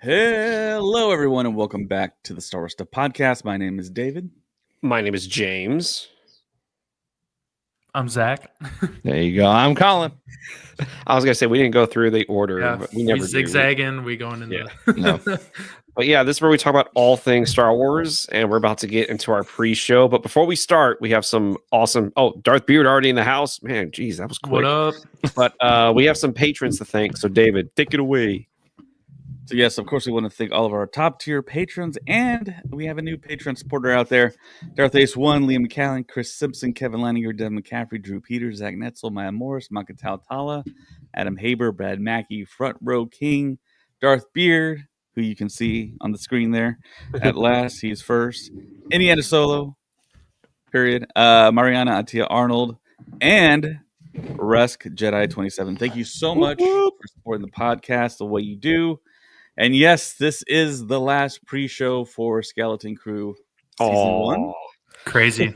Hello, everyone, and welcome back to the Star Wars Stuff Podcast. My name is David. My name is James. I'm Zach. There you go. I'm Colin. I was gonna say we didn't go through the order, Yeah, but we never do. zigzagging. We going in Yeah. the But yeah, this is where we talk about all things Star Wars, and we're about to get into our pre-show. But before we start, we have some awesome. Oh, Darth Beard already in the house, man. Geez, that was quick. What up? But we have some patrons to thank. So David, take it away. So, yes, of course, we want to thank all of our top-tier patrons, and we have a new patron supporter out there. Darth Ace 1, Liam McCallan, Chris Simpson, Kevin Leininger, Devin McCaffrey, Drew Peters, Zach Netzel, Maya Morris, Makatao Tala, Adam Haber, Brad Mackey, Front Row King, Darth Beard, who you can see on the screen there. At last, he's first. Indiana Solo, period. Mariana Atia Arnold, and Rusk Jedi 27. Thank you so much for supporting the podcast the way you do. And yes, this is the last pre-show for Skeleton Crew Season 1. Crazy.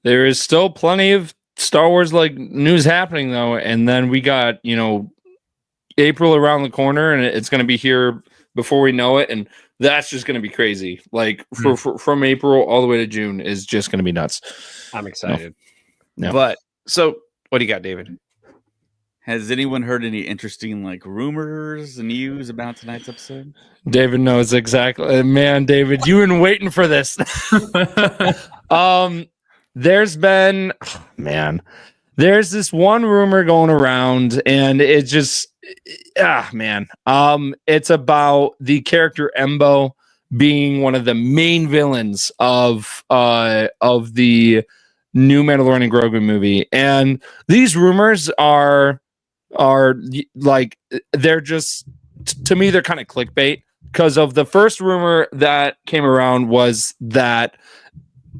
There is still plenty of Star Wars news happening though, and then we got April around the corner, and it's going to be here before we know it, and that's just going to be crazy. From April all the way to June is just going to be nuts. I'm excited. No. But so, what do you got, David? Has anyone heard any interesting rumors and news about tonight's episode? David knows exactly. Man, David, you've been waiting for this. There's been, there's this one rumor going around, and it just, it's about the character Embo being one of the main villains of the new Mandalorian Grogu movie, and these rumors are they're just, to me, they're kind of clickbait, because of the first rumor that came around was that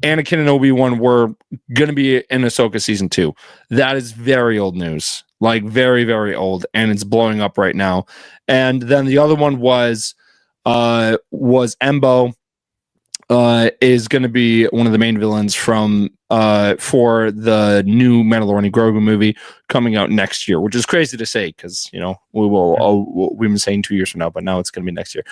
Anakin and Obi-Wan were going to be in Ahsoka season 2. That is very old news, very, very old, and it's blowing up right now. And then the other one was Embo is going to be one of the main villains for the new Mandalorian Grogu movie coming out next year, which is crazy to say, because we've been saying 2 years from now, but now it's going to be next year.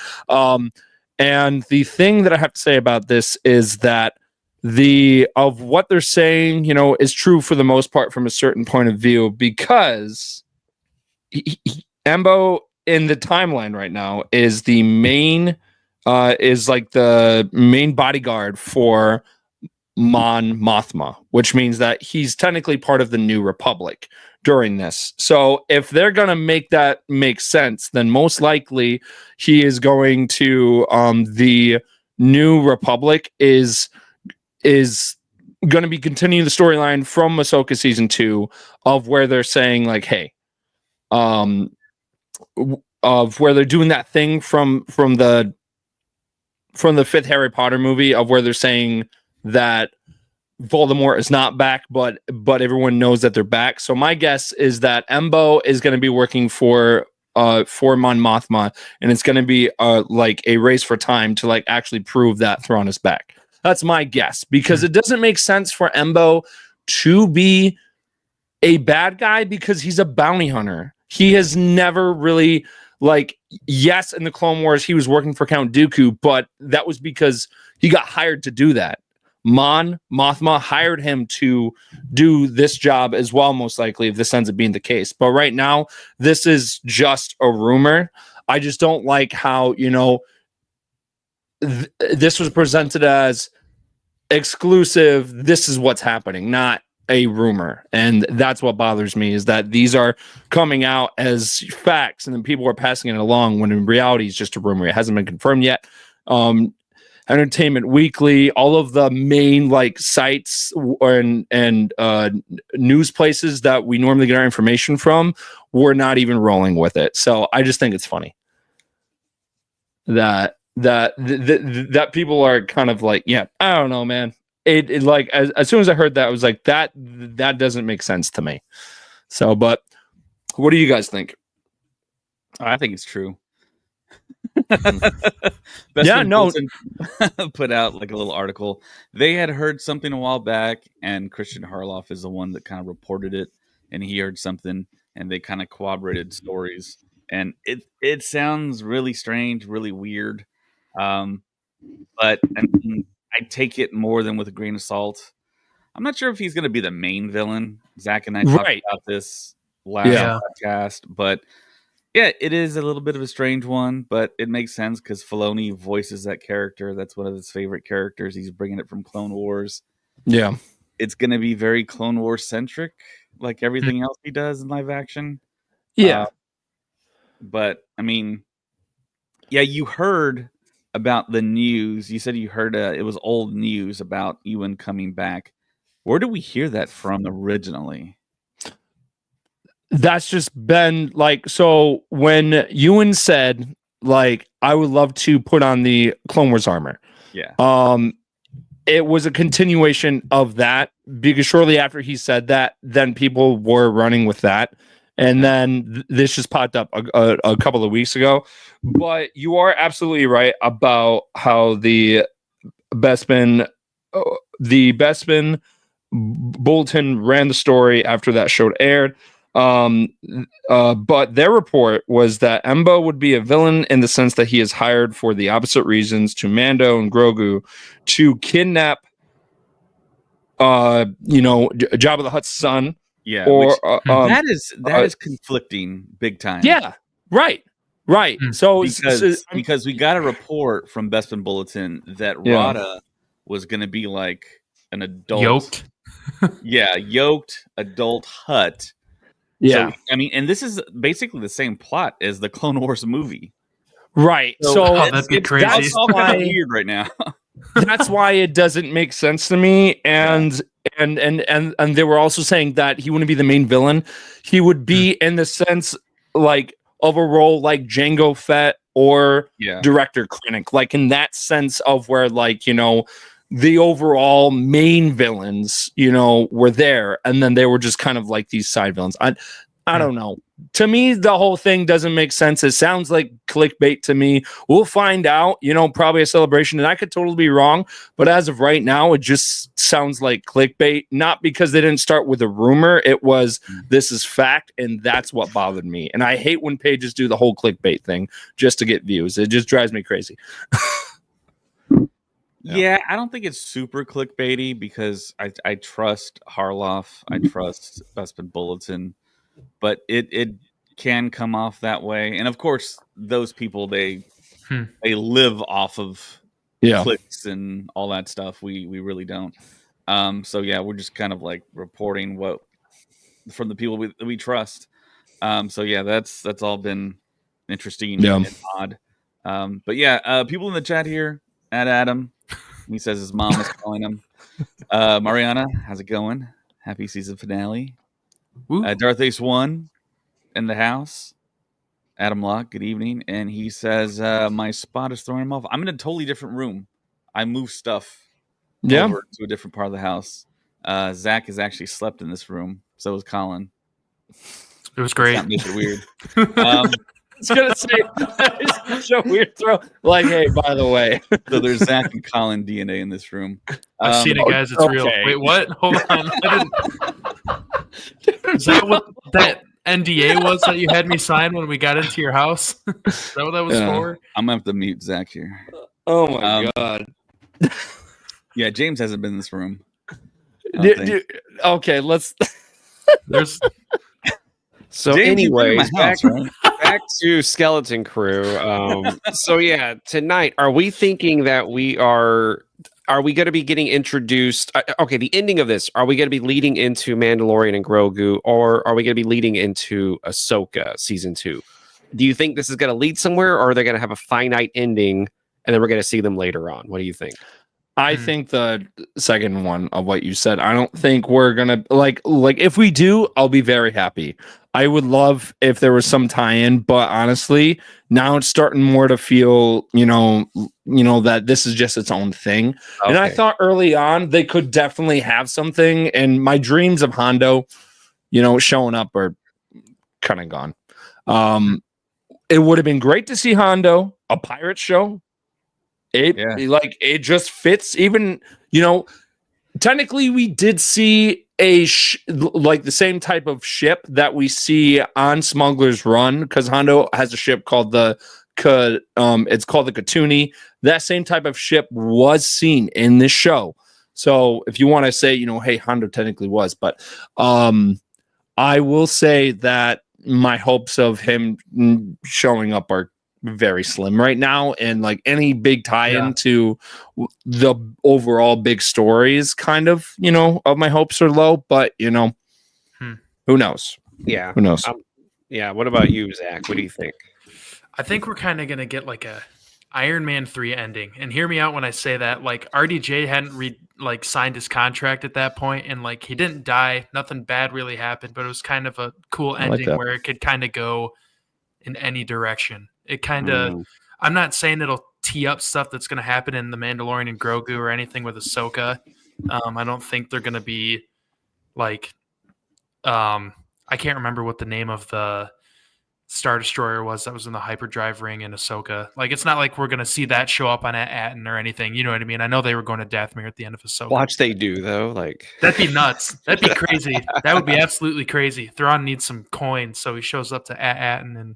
And the thing that I have to say about this is that of what they're saying, is true for the most part from a certain point of view, because Embo in the timeline right now is the main the main bodyguard for Mon Mothma, which means that he's technically part of the New Republic during this. So if they're going to make that make sense, then most likely he is going to the New Republic is going to be continuing the storyline from Ahsoka season 2 of where they're saying hey, of where they're doing that thing from the 5th Harry Potter movie, of where they're saying that Voldemort is not back, but everyone knows that they're back. So my guess is that Embo is going to be working for Mon Mothma, and it's going to be a race for time to actually prove that Thrawn is back. That's my guess, because it doesn't make sense for Embo to be a bad guy, because he's a bounty hunter. He has never really yes, in the Clone Wars, he was working for Count Dooku, but that was because he got hired to do that. Mon Mothma hired him to do this job as well, most likely, if this ends up being the case. But right now, this is just a rumor. I just don't like how, this was presented as exclusive. This is what's happening, not a rumor. And that's what bothers me, is that these are coming out as facts, and then people are passing it along, when in reality it's just a rumor. It hasn't been confirmed yet. Entertainment Weekly, all of the main sites and news places that we normally get our information from, we're not even rolling with it. So I just think it's funny that people are kind of I don't know, man. It as soon as I heard that, I was like, that doesn't make sense to me. So, but what do you guys think? I think it's true. Bolton put out a little article. They had heard something a while back, and Christian Harloff is the one that kind of reported it, and he heard something, and they kind of corroborated stories. and it sounds really strange, really weird. But I mean, I take it more than with a grain of salt. I'm not sure if he's going to be the main villain. Zach and I talked Right. about this last Yeah. podcast, but yeah, it is a little bit of a strange one, but it makes sense because Filoni voices that character. That's one of his favorite characters. He's bringing it from Clone Wars. Yeah. It's going to be very Clone Wars centric, like everything else he does in live action. Yeah. But I mean, yeah, you heard about the news. You said you heard it was old news about Ewan coming back. Where did we hear that from originally? That's just been like, so when Ewan said, like, I would love to put on the Clone Wars armor. Yeah. It was a continuation of that because shortly after he said that, then people were running with that. And then this just popped up a couple of weeks ago. But you are absolutely right about how the Bespin bulletin ran the story after that show aired. But their report was that Embo would be a villain in the sense that he is hired for the opposite reasons to Mando and Grogu to kidnap, Jabba the Hutt's son. Yeah. Or that is conflicting big time. yeah, right. So because we got a report from Bespin Bulletin that Rada was going to be like an adult Yoked. yoked adult Hutt. Yeah. So, I mean, and this is basically the same plot as the Clone Wars movie. Right. So that'd be crazy. That's all kind of weird right now. That's why it doesn't make sense to me. And they were also saying that he wouldn't be the main villain. He would be in the sense like of a role like Jango Fett or Director Krennic, like in that sense of where, like, the overall main villains, were there, and then they were just kind of like these side villains. I don't know. To me, the whole thing doesn't make sense. It sounds like clickbait to me. We'll find out, probably a celebration, and I could totally be wrong. But as of right now, it just sounds like clickbait, not because they didn't start with a rumor. It was, this is fact, and that's what bothered me. And I hate when pages do the whole clickbait thing just to get views. It just drives me crazy. Yeah, I don't think it's super clickbaity because I trust Harloff. I trust Bespin Bulletin. But it can come off that way, and of course, those people they live off of clicks and all that stuff. We really don't. So yeah, we're just kind of like reporting what from the people we trust. So yeah, that's all been interesting and odd. But yeah, people in the chat here at Adam. He says his mom is calling him. Mariana, how's it going? Happy season finale. Darth Ace 1 in the house. Adam Locke, good evening. And he says, my spot is throwing him off. I'm in a totally different room. I moved stuff over to a different part of the house. Zach has actually slept in this room. So was Colin. It was great. That makes it weird. I was gonna say that is such a weird throw. Like, hey, by the way, so there's Zach and Colin DNA in this room. I've seen it, guys. It's real. Wait, what? Hold on. Is that what that NDA was that you had me sign when we got into your house? Is that what that was for? I'm gonna have to mute Zach here. Oh my god. Yeah, James hasn't been in this room. Okay, let's. There's. So James, anyways, back to Skeleton Crew. So yeah, tonight, are we thinking that are we going to be getting introduced? Okay, the ending of this, are we going to be leading into Mandalorian and Grogu, or are we going to be leading into Ahsoka season 2? Do you think this is going to lead somewhere, or are they going to have a finite ending and then we're going to see them later on? What do you think? I think the second one of what you said. I don't think we're gonna like if we do, I'll be very happy. I would love if there was some tie-in, but honestly, now it's starting more to feel, that this is just its own thing. Okay. And I thought early on they could definitely have something. And my dreams of Hondo, showing up are kind of gone. It would have been great to see Hondo, a pirate show. It just fits. Even technically we did see like the same type of ship that we see on Smuggler's Run, because Hondo has a ship called it's called the Katuni. That same type of ship was seen in this show. So if you want to say, hey, Hondo technically was, but I will say that my hopes of him showing up are very slim right now, and like any big tie-in to the overall big stories, kind of, of my hopes are low, but who knows? Yeah. Who knows? Yeah. What about you, Zach? What do you think? I think we're kind of going to get like a Iron Man 3 ending. And hear me out when I say that. Like RDJ hadn't signed his contract at that point, and like he didn't die. Nothing bad really happened, but it was kind of a cool ending where it could kind of go in any direction. It kind of I'm not saying it'll tee up stuff that's going to happen in The Mandalorian and Grogu or anything with Ahsoka. I don't think they're going to be like I can't remember what the name of the Star Destroyer was that was in the hyperdrive ring in Ahsoka. Like, it's not like we're going to see that show up on Atten or anything. You know what I mean? I know they were going to Dathomir at the end of Ahsoka. Watch they do, though. Like, that'd be nuts. That'd be crazy. That would be absolutely crazy. Thrawn needs some coins, so he shows up to Atten and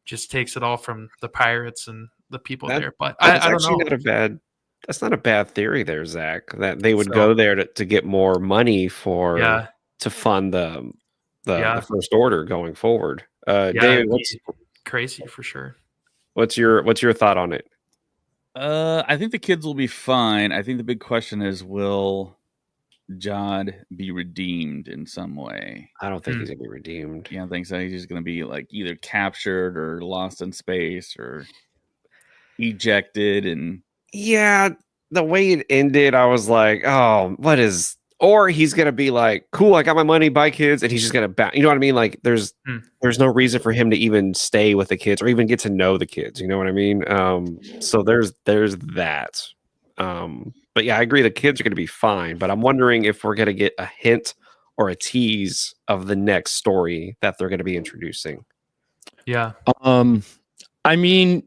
just takes it all from the pirates and the people there. But I don't know. That's not a bad theory there, Zach, that they would go there to get more money to fund the First Order going forward. David, crazy for sure. What's your thought on it? I think the kids will be fine. I think the big question is, will Jod be redeemed in some way? I don't think he's gonna be redeemed. Yeah, I think so. He's just gonna be like either captured or lost in space or ejected. And yeah, the way it ended, I was like, oh, or he's gonna be like, cool, I got my money, bye kids, and he's just gonna you know what I mean? Like there's no reason for him to even stay with the kids or even get to know the kids, you know what I mean? So there's that. But yeah, I agree the kids are gonna be fine, but I'm wondering if we're gonna get a hint or a tease of the next story that they're gonna be introducing. Yeah. I mean,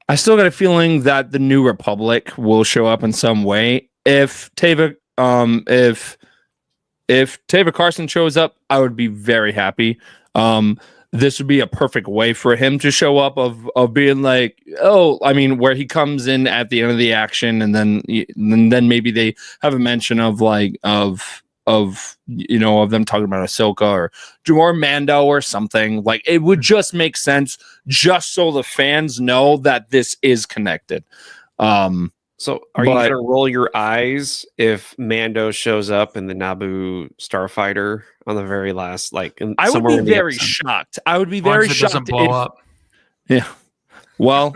I still got a feeling that the New Republic will show up in some way. If Teva Carson shows up, I would be very happy. This would be a perfect way for him to show up of being like, where he comes in at the end of the action, and then maybe they have a mention of them talking about Ahsoka or Mando or something. Like, it would just make sense, just so the fans know that this is connected. So are you going to roll your eyes if Mando shows up in the Naboo starfighter on the very last, I would be very shocked. I would be very shocked. Doesn't blow up. Yeah. Well,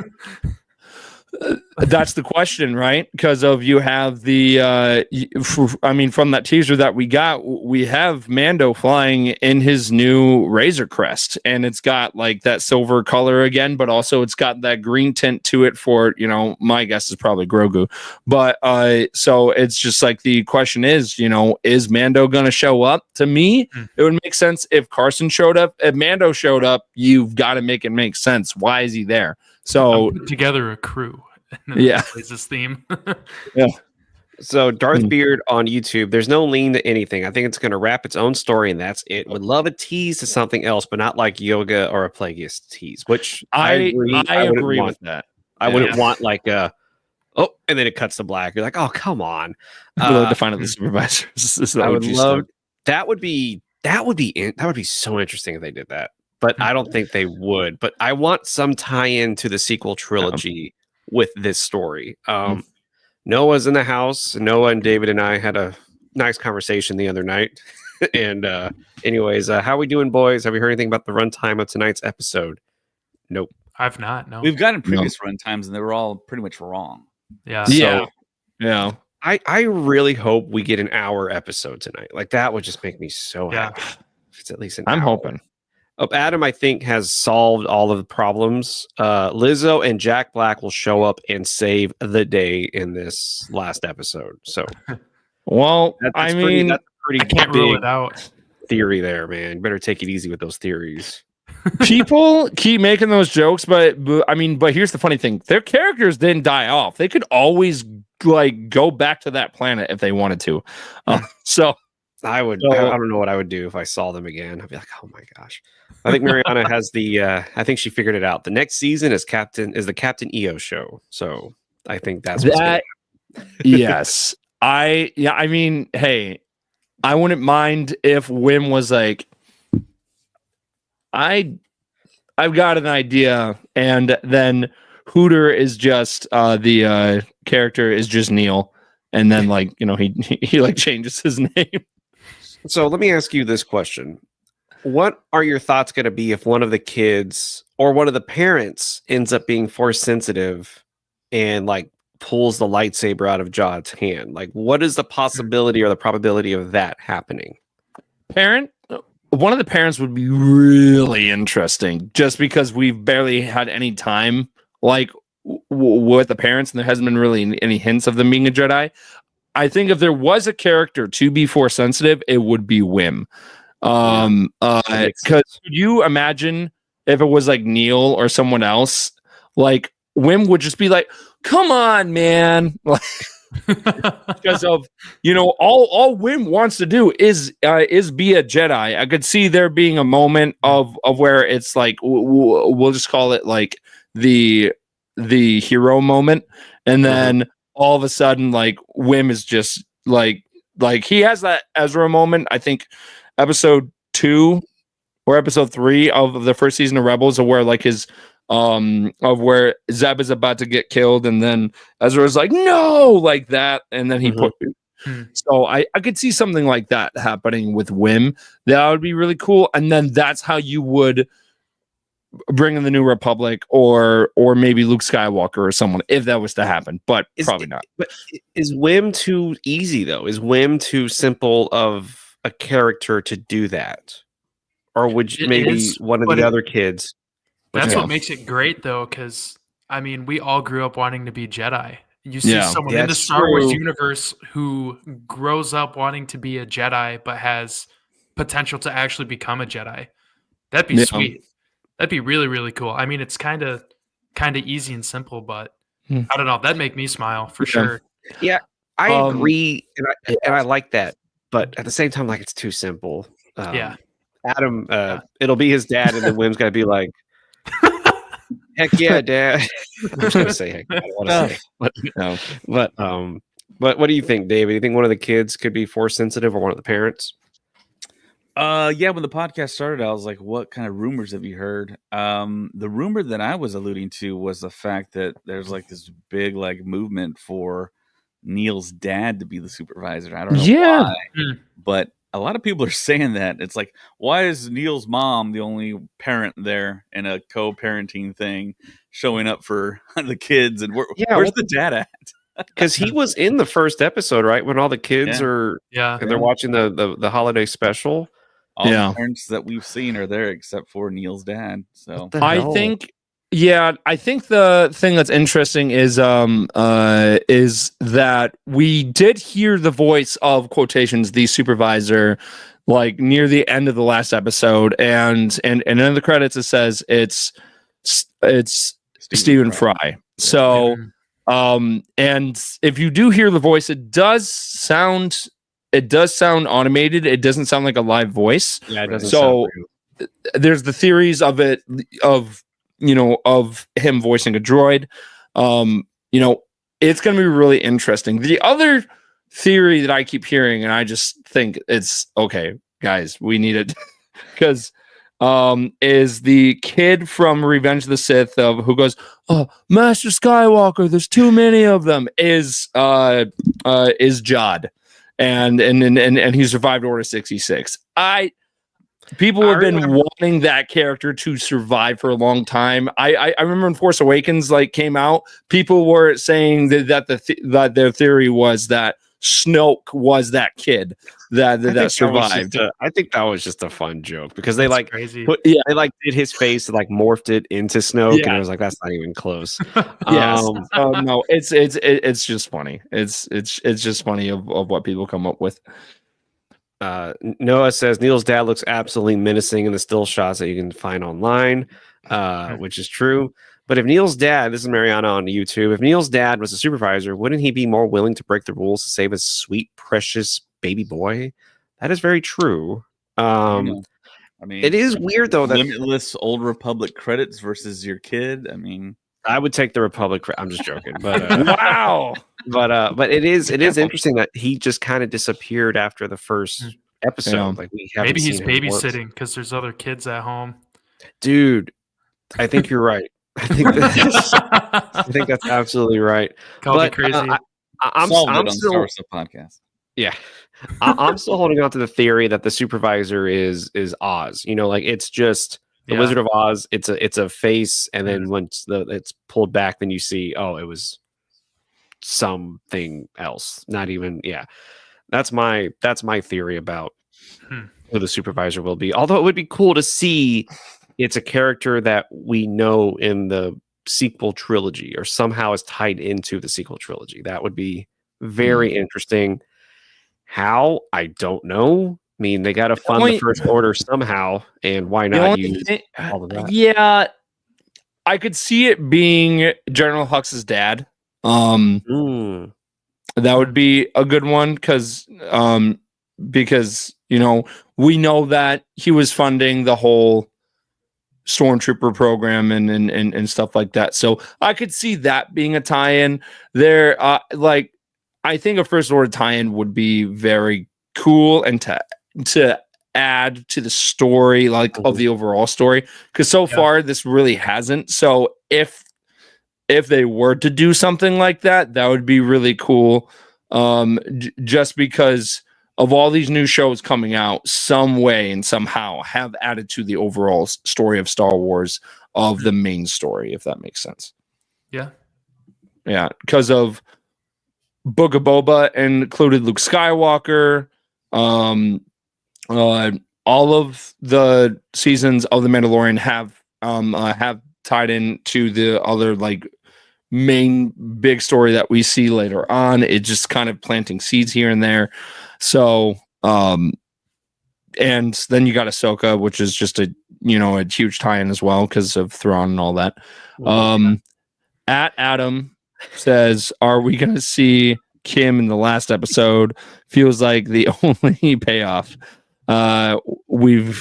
that's the question, right? Because you have from that teaser that we got, we have Mando flying in his new Razor Crest, and it's got like that silver color again, but also it's got that green tint to it for, my guess is probably Grogu. But so it's just like, the question is, is Mando going to show up? To me, it would make sense if Carson showed up. If Mando showed up, you've got to make it make sense. Why is he there? So put together a crew. Plays this theme. Yeah. So Darth Beard on YouTube, there's no lean to anything. I think it's going to wrap its own story, and that's it. Would love a tease to something else, but not like Yoga or a Plagueis tease, which I agree with that. I wouldn't want like and then it cuts to black. You're like, oh, come on. To find out the supervisors. I would love that. Would be so interesting if they did that. But I don't think they would. But I want some tie-in to the sequel trilogy with this story. Noah's in the house. Noah and David and I had a nice conversation the other night. And anyways, how we doing, boys? Have we heard anything about the runtime of tonight's episode? Nope. I've not. No. We've gotten previous runtimes, and they were all pretty much wrong. Yeah. So, yeah. I really hope we get an hour episode tonight. Like, that would just make me so happy. If it's at least an hour. I'm hoping. Adam, I think, has solved all of the problems. Lizzo and Jack Black will show up and save the day in this last episode. So, well, that's I can't rule it out. Theory there, man. You better take it easy with those theories. People keep making those jokes, but here's the funny thing: their characters didn't die off. They could always like go back to that planet if they wanted to. So I would. I don't know what I would do if I saw them again. I'd be like, oh my gosh. I think Mariana has the. I think she figured it out. The next season is the Captain EO show. So I think that's what's gonna happen. Yes, I mean, hey, I wouldn't mind if Wim was like, I've got an idea, and then Hooter is just the character is just Neil, and then like he like changes his name. So let me ask you this question. What are your thoughts going to be if one of the kids or one of the parents ends up being force sensitive and like pulls the lightsaber out of Jod's hand? Like, what is the possibility or the probability of that happening? One of the parents would be really interesting, just because we've barely had any time like with the parents, and there hasn't been really any hints of them being a Jedi. I think if there was a character to be force sensitive, it would be Wim. Because could you imagine if it was like Neil or someone else? Like Wim would just be like, "Come on, man!" Like, because of all Wim wants to do is be a Jedi. I could see there being a moment of where it's like we'll just call it like the hero moment, and then all of a sudden like Wim is just like he has that Ezra moment. I think episode 2 or episode 3 of the first season of Rebels, where like his of where Zeb is about to get killed, and then Ezra's like, no, like that, and then he put. So I could see something like that happening with Wim. That would be really cool, and then that's how you would bring in the New Republic, or maybe Luke Skywalker or someone, if that was to happen. But probably not. But is Wim too easy though? Is Wim too simple of a character to do that, or would you, maybe one of the other kids? That's what makes it great, though, because, I mean, we all grew up wanting to be Jedi. You see someone in the Star Wars universe who grows up wanting to be a Jedi but has potential to actually become a Jedi. That'd be sweet. That'd be really, really cool. I mean, it's kind of easy and simple, but I don't know. That'd make me smile for sure. Yeah, I agree, and I like that. But at the same time, like, it's too simple. Adam, it'll be his dad, and then Wim's got to be like, heck yeah, Dad. I'm just gonna say heck. I don't want to say, but what do you think, David? You think one of the kids could be force sensitive, or one of the parents? Yeah. When the podcast started, I was like, "What kind of rumors have you heard?" The rumor that I was alluding to was the fact that there's like this big like movement for Neil's dad to be the supervisor. I don't know why, but a lot of people are saying that. It's like, why is Neil's mom the only parent there in a co-parenting thing, showing up for the kids? And where's the dad at? Because he was in the first episode, right? When all the kids are, and they're watching the holiday special. All the parents that we've seen are there except for Neil's dad. So I think the thing that's interesting is that we did hear the voice of quotations the supervisor like near the end of the last episode, and in the credits it says it's Stephen Fry. So and if you do hear the voice, it does sound automated. It doesn't sound like a live voice. Yeah, it doesn't. So there's the theories of it of him voicing a droid. It's going to be really interesting. The other theory that I keep hearing, and I just think it's okay, guys, we need it, because is the kid from Revenge of the Sith who goes, "Oh, Master Skywalker, there's too many of them," is Jod, and he survived Order 66. People have been wanting that character to survive for a long time. I remember when Force Awakens came out, people were saying that their theory was that Snoke was that kid that survived. I think that was just a fun joke, because they crazy. They did his face and morphed it into Snoke, and I was like, that's not even close. Yes. No, it's just funny. It's just funny of what people come up with. Noah says Neil's dad looks absolutely menacing in the still shots that you can find online, which is true. But if Neil's dad, this is Mariana on YouTube, if Neil's dad was a supervisor, wouldn't he be more willing to break the rules to save his sweet, precious baby boy? That is very true. I mean, It is weird though that limitless Old Republic credits versus your kid. I mean, I would take the Republic. I'm just joking, but Wow. but it is interesting that he just kind of disappeared after the first episode. Yeah. Like we haven't Maybe he's seen him once. babysitting because there's other kids at home. Dude, I think you're right. I think that's absolutely right. Call me But crazy. I'm solved it on still, Star Wars podcast. yeah, I'm still holding on to the theory that the supervisor is Oz. You know, like it's just the Yeah. Wizard of Oz. It's a face, and then once it's pulled back, then you see, oh, it was something else. Not even, yeah. That's my theory about who the supervisor will be. Although it would be cool to see it's a character that we know in the sequel trilogy or somehow is tied into the sequel trilogy. That would be very interesting. How? I don't know. I mean, they got to fund the First Order somehow, and why not use all of that? Yeah, I could see it being General Hux's dad. That would be a good one because you know we know that he was funding the whole stormtrooper program and stuff like that. So I could see that being a tie-in there. Like I think a First Order tie-in would be very cool and to add to the story, like of the overall story, because so far this really hasn't. So if they were to do something like that, that would be really cool. Just because of all these new shows coming out, some way and somehow have added to the overall story of Star Wars of the main story, if that makes sense. Yeah. Yeah, because of Book of Boba included Luke Skywalker. All of the seasons of The Mandalorian have tied into the other like main big story that we see later on. It's just kind of planting seeds here and there. So, and then you got Ahsoka, which is just a huge tie-in as well because of Thrawn and all that. At Adam says, "Are we going to see Kim in the last episode? Feels like the only payoff we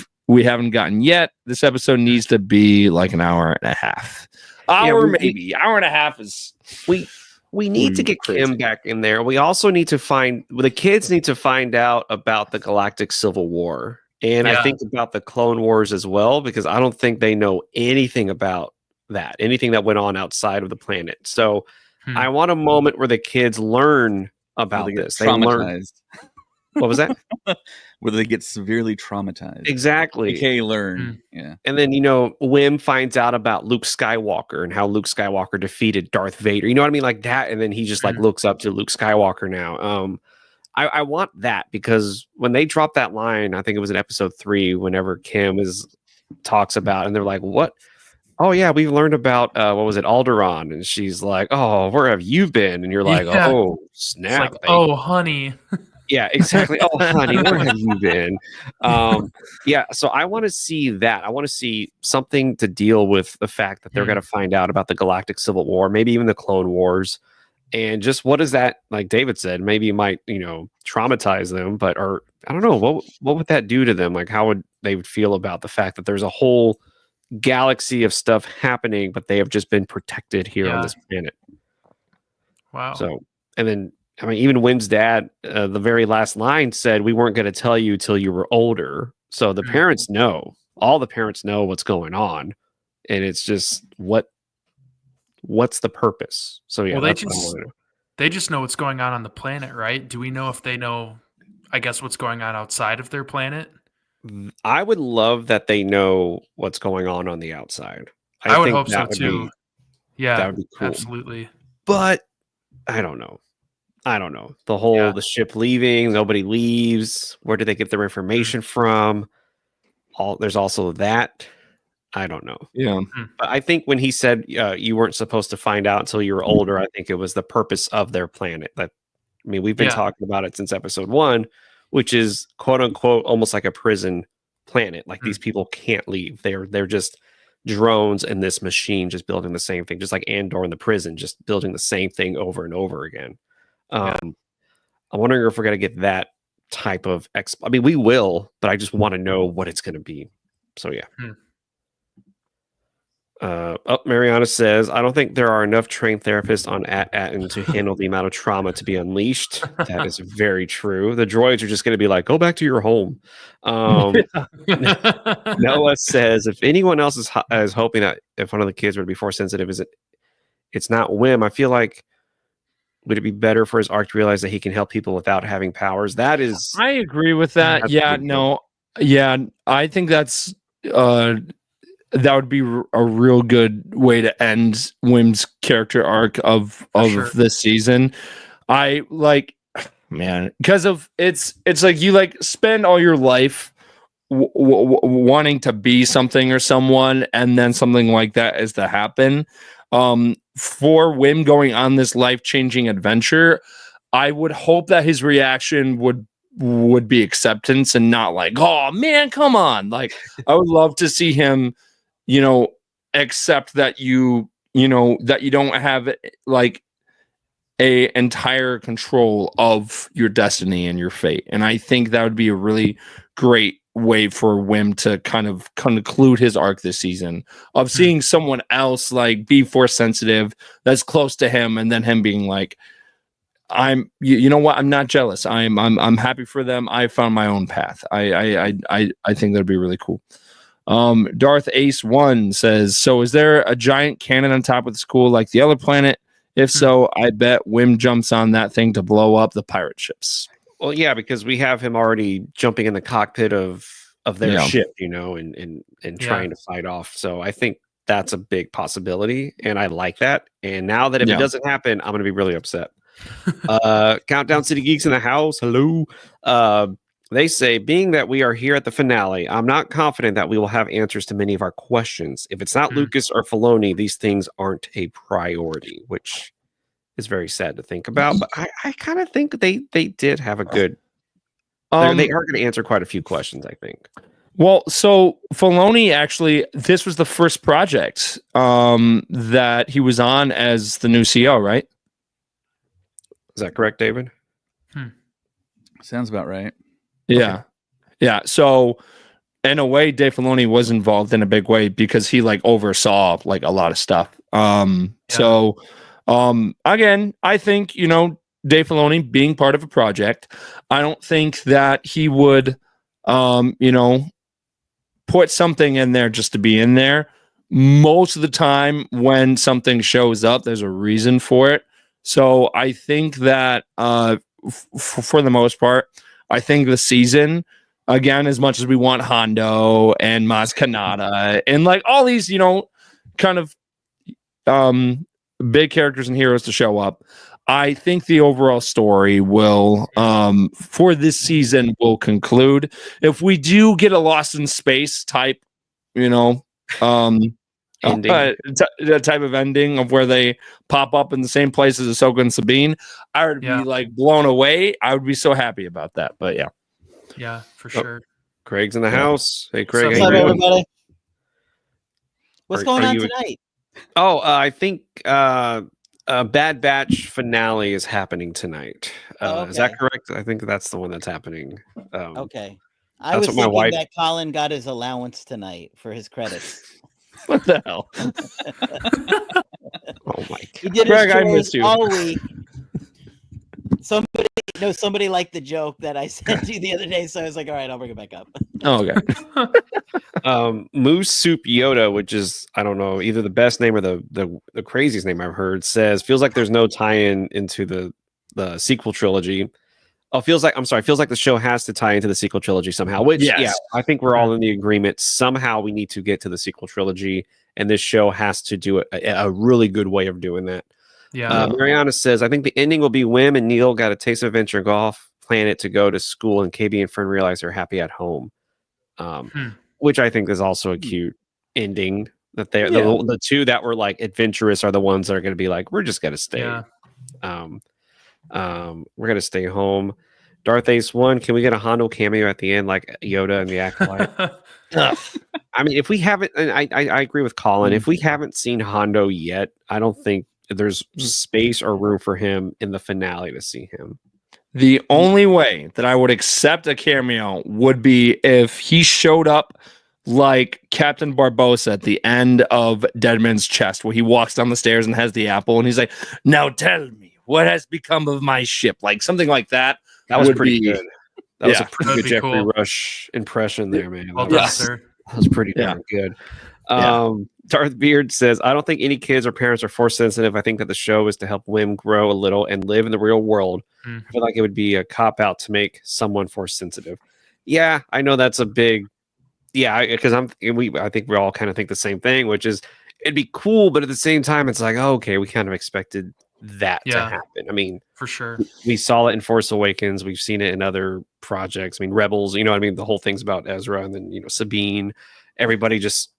haven't gotten yet. This episode needs to be like an hour and a half. Maybe hour and a half is we need to get crazy. Kim back in there. We also need to the kids need to find out about the Galactic Civil War. And I think about the Clone Wars as well, because I don't think they know anything about that, anything that went on outside of the planet. So I want a moment where the kids learn about this. They learn. What was that? Where they get severely traumatized. Exactly. AKA learn. Yeah. And then, Wim finds out about Luke Skywalker and how Luke Skywalker defeated Darth Vader. You know what I mean? Like that. And then he just like looks up to Luke Skywalker now. I want that because when they dropped that line, I think it was in episode 3, whenever Kim talks about, and they're like, what? Oh yeah, we've learned about what was it, Alderaan, and she's like, "Oh, where have you been?" And you're like, "Oh, snap!" It's like, oh, honey. Yeah, exactly. Oh, honey, where have you been? Yeah, so I want to see that. I want to see something to deal with the fact that they're going to find out about the Galactic Civil War, maybe even the Clone Wars, and just what is that? Like David said, maybe it might traumatize them, or I don't know what would that do to them? Like how would they feel about the fact that there's a whole galaxy of stuff happening, but they have just been protected here on this planet. Wow. So, and then, I mean, even Wim's dad, the very last line said, "We weren't going to tell you till you were older." So the parents know, all the parents know what's going on. And it's just, what's the purpose? So yeah, well, they just know what's going on the planet, right? Do we know if they know, I guess, what's going on outside of their planet? I would love that they know what's going on the outside. I would hope so too. That would be cool. Absolutely. But I don't know. The whole the ship leaving, nobody leaves. Where do they get their information from? There's also that. I don't know. Yeah. But I think when he said you weren't supposed to find out until you were older, I think it was the purpose of their planet. We've been talking about it since episode 1. which is quote unquote almost like a prison planet. Like these people can't leave. They're just drones in this machine just building the same thing, just like Andor in the prison, just building the same thing over and over again. I'm wondering if we're going to get that type of I mean, we will, but I just want to know what it's going to be. So yeah. Mariana says, I don't think there are enough trained therapists on Atten to handle the amount of trauma to be unleashed. That is very true. The droids are just going to be like, go back to your home. Noah says, if anyone else is hoping that if one of the kids were to be force sensitive, it's not Wim. I feel like, would it be better for his arc to realize that he can help people without having powers? That is, I agree with that. Yeah, no, yeah, I think that's that would be a real good way to end Wim's character arc of this season. I like, man, because of it's like you like spend all your life wanting to be something or someone, and then something like that is to happen. For Wim going on this life-changing adventure, I would hope that his reaction would be acceptance and not like, oh man, come on. Like, I would love to see him, accept that that you don't have like a entire control of your destiny and your fate. And I think that would be a really great way for Wim to kind of conclude his arc this season, of seeing someone else like be force sensitive that's close to him, and then him being like, you know what, I'm not jealous. I'm happy for them. I found my own path. I think that'd be really cool. Darth Ace 1 says, so is there a giant cannon on top of the school like the other planet? If so, I bet Wim jumps on that thing to blow up the pirate ships. Well, yeah, because we have him already jumping in the cockpit of their ship, and trying to fight off. So I think that's a big possibility, and I like that. And now that if it doesn't happen, I'm going to be really upset. Countdown City Geeks in the house. Hello. They say, being that we are here at the finale, I'm not confident that we will have answers to many of our questions. If it's not Lucas or Filoni, these things aren't a priority, which is very sad to think about. But I kind of think they did have a good... they are going to answer quite a few questions, I think. Well, so Filoni, actually, this was the first project that he was on as the new CEO, right? Is that correct, David? Sounds about right. Yeah. Okay. Yeah. So in a way, Dave Filoni was involved in a big way because he like oversaw like a lot of stuff. So again, I think, Dave Filoni being part of a project, I don't think that he would, put something in there just to be in there. Most of the time when something shows up, there's a reason for it. So I think that for the most part, I think the season, again, as much as we want Hondo and Maz Kanata and like all these, kind of big characters and heroes to show up, I think the overall story will, for this season, will conclude. If we do get a Lost in Space type, ending. That type of ending of where they pop up in the same place as Ahsoka and Sabine, I would be like blown away. I would be so happy about that. But yeah, for sure. Craig's in the house. Hey, Craig. What's up, everybody? What's going on tonight? I think a Bad Batch finale is happening tonight. Is that correct? I think that's the one that's happening. Okay. I was thinking that Colin got his allowance tonight for his credits. What the hell? Oh my God. He did his chores all week. Somebody liked the joke that I sent you the other day, so I was like, all right, I'll bring it back up. Oh, okay. Moose Soup Yoda, which is, I don't know, either the best name or the craziest name I've heard, says, feels like there's no tie-in into the sequel trilogy. Feels like the show has to tie into the sequel trilogy somehow, which, yeah, I think we're all in the agreement. Somehow we need to get to the sequel trilogy, and this show has to do a really good way of doing that. Yeah. Mariana says, I think the ending will be Wim and Neil got a taste of adventure golf planet to go to school, and KB and Fern realize they're happy at home, which I think is also a cute ending. That they're the two that were like adventurous are the ones that are going to be like, we're just going to stay. Yeah. We're going to stay home. Darth Ace 1, can we get a Hondo cameo at the end like Yoda and the Acolyte? I mean, if we haven't, and I agree with Colin, if we haven't seen Hondo yet, I don't think there's space or room for him in the finale to see him. The only way that I would accept a cameo would be if he showed up like Captain Barbossa at the end of Deadman's Chest, where he walks down the stairs and has the apple, and he's like, "Now tell me, what has become of my ship?" Like something like that. That was pretty good. That was a pretty That'd good be Jeffrey cool. Rush impression there, man. Well That done, was, sir. that was pretty darn good. Darth Beard says, I don't think any kids or parents are force sensitive. I think that the show is to help Wim grow a little and live in the real world. I feel like it would be a cop out to make someone force sensitive. Yeah, I know that's a big, because I think we all kind of think the same thing, which is it'd be cool, but at the same time, it's like, oh, okay, we kind of expected that to happen. I mean, for sure, we saw it in Force Awakens. We've seen it in other projects. I mean, Rebels. You know what I mean? The whole thing's about Ezra, and then Sabine. Everybody just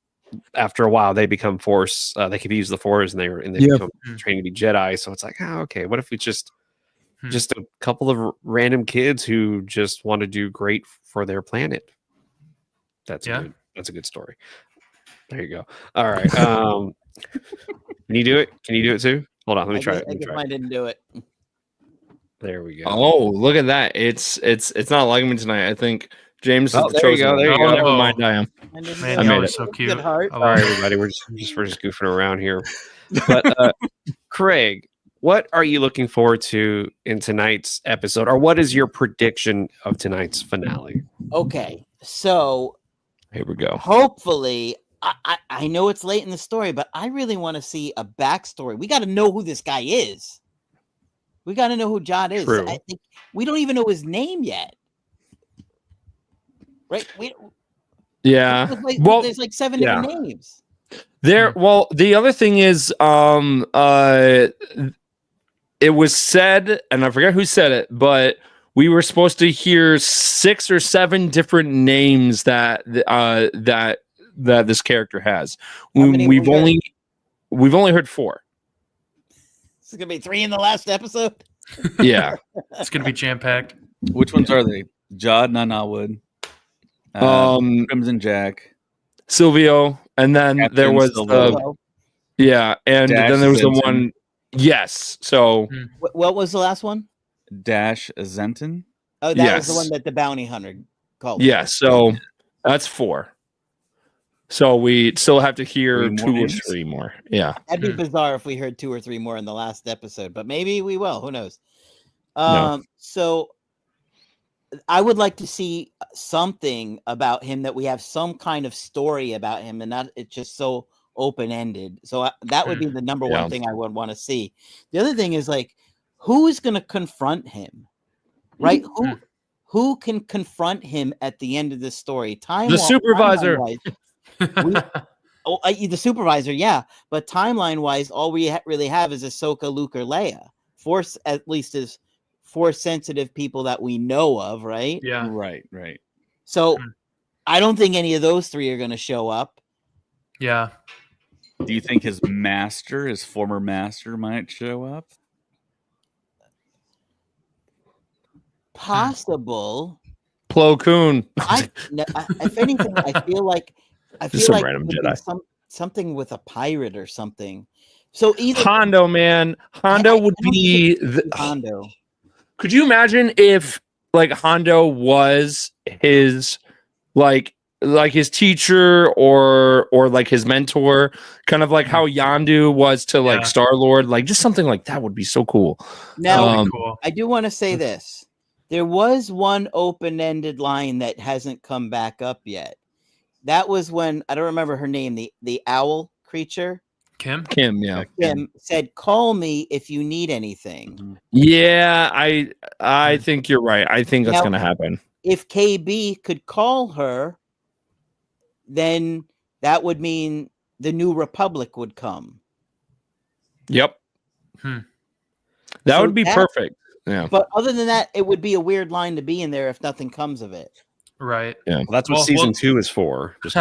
after a while they become Force. They could use the Force, and they become training to be Jedi. So it's like, oh, okay. What if we just a couple of random kids who just want to do great for their planet? That's a good story. There you go. All right. Can you do it? Can you do it too? Hold on. Let me try it. I guess I didn't do it. There we go. Oh, look at that! It's not like me tonight. I think James. Oh, there you go. There you go. Never mind. I am. Man, I made it. So cute. Good heart. All right, everybody. We're just goofing around here. But Craig, what are you looking forward to in tonight's episode, or what is your prediction of tonight's finale? Okay, so here we go. Hopefully, I know it's late in the story, but I really want to see a backstory. We got to know who this guy is. We got to know who Jod is. True. I think we don't even know his name yet. Right? There's like 7 different names. Well, the other thing is, it was said, and I forget who said it, but we were supposed to hear 6 or 7 different names that this character has. We've only heard 4. This is gonna be 3 in the last episode. Yeah, it's gonna be jam packed. Which ones are they? Jod Nanawood, Crimson Jack, Silvio, and then Captain there was Silvio. and Dash then there was Zenton. the one. Yes, so what was the last one? Dash Zenton. Oh, that was the one that the bounty hunter called. Yeah, so that's 4. So we still have to hear 2 or 3 more. Yeah, that'd be bizarre if we heard 2 or 3 more in the last episode, but maybe we will. Who knows? No. So I would like to see something about him, that we have some kind of story about him, and not it's just so open-ended. So that would be the number one thing I would want to see. The other thing is, like, who's going to confront him, right? Who can confront him at the end of the story? The supervisor. The supervisor, yeah. But timeline-wise, all we really have is Ahsoka, Luke, or Leia. Force, at least, is Force-sensitive people that we know of, right? Yeah. Right. So I don't think any of those 3 are going to show up. Yeah. Do you think his former master, might show up? Possible. Plo Koon. If anything, I feel like random Jedi. Something with a pirate or something. So either Hondo, man. Hondo would be Hondo. Could you imagine if like Hondo was his like his teacher or like his mentor, kind of like how Yondu was to like Star-Lord, like just something like that would be so cool. Now, I do want to say this. There was one open-ended line that hasn't come back up yet. That was when, I don't remember her name, the owl creature. Kim, yeah. Kim said, "Call me if you need anything." Yeah, I think you're right. I think that's going to happen. If KB could call her, then that would mean the New Republic would come. Yep. That would be perfect. Yeah. But other than that, it would be a weird line to be in there if nothing comes of it. Right. Yeah. Well, that's what season 2 is for. Just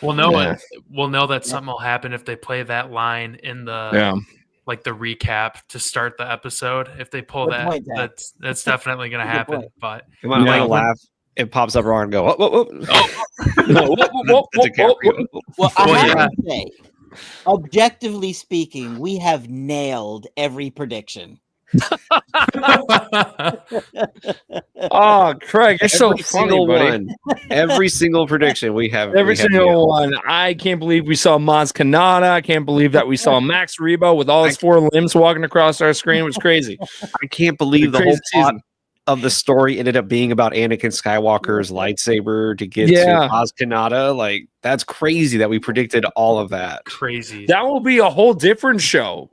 we'll know that something will happen if they play that line in the like the recap to start the episode. If they pull Good that, point, Zach. that's definitely going to Good happen. point. But I'm gonna laugh. It pops up wrong and go, DiCaprio. Well, I Well, have yeah. to say, objectively speaking, we have nailed every prediction. Oh, Craig, you're so Every funny, single buddy. one. Every single prediction we have. Every we have single nailed. one. I can't believe we saw Maz Kanata. I can't believe that we saw Max Rebo with all his four limbs walking across our screen. It was crazy. I can't believe the whole Crazy plot season. of the story ended up being about Anakin Skywalker's lightsaber to get to Maz Kanata. Like, that's crazy that we predicted all of that. Crazy. That will be a whole different show,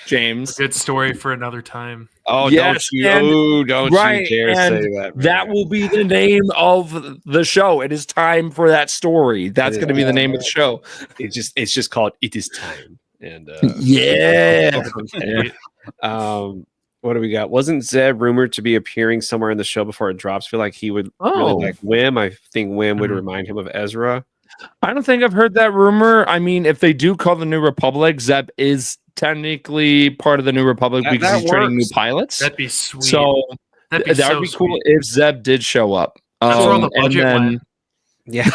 James. Good story for another time. Oh, Yes, don't you right, dare and say that. Man. that will be the name of the show. It is time for that story. That's going to be the name of the show. It's just called It Is Time. And yeah. What do we got? Wasn't Zeb rumored to be appearing somewhere in the show before it drops? Feel like he would really like Wim. I think Wim would remind him of Ezra. I don't think I've heard that rumor. I mean, if they do call the New Republic, Zeb is technically part of the New Republic because he's training new pilots. That'd be sweet. So that would be cool if Zeb did show up. That's where all the budget went. Yeah,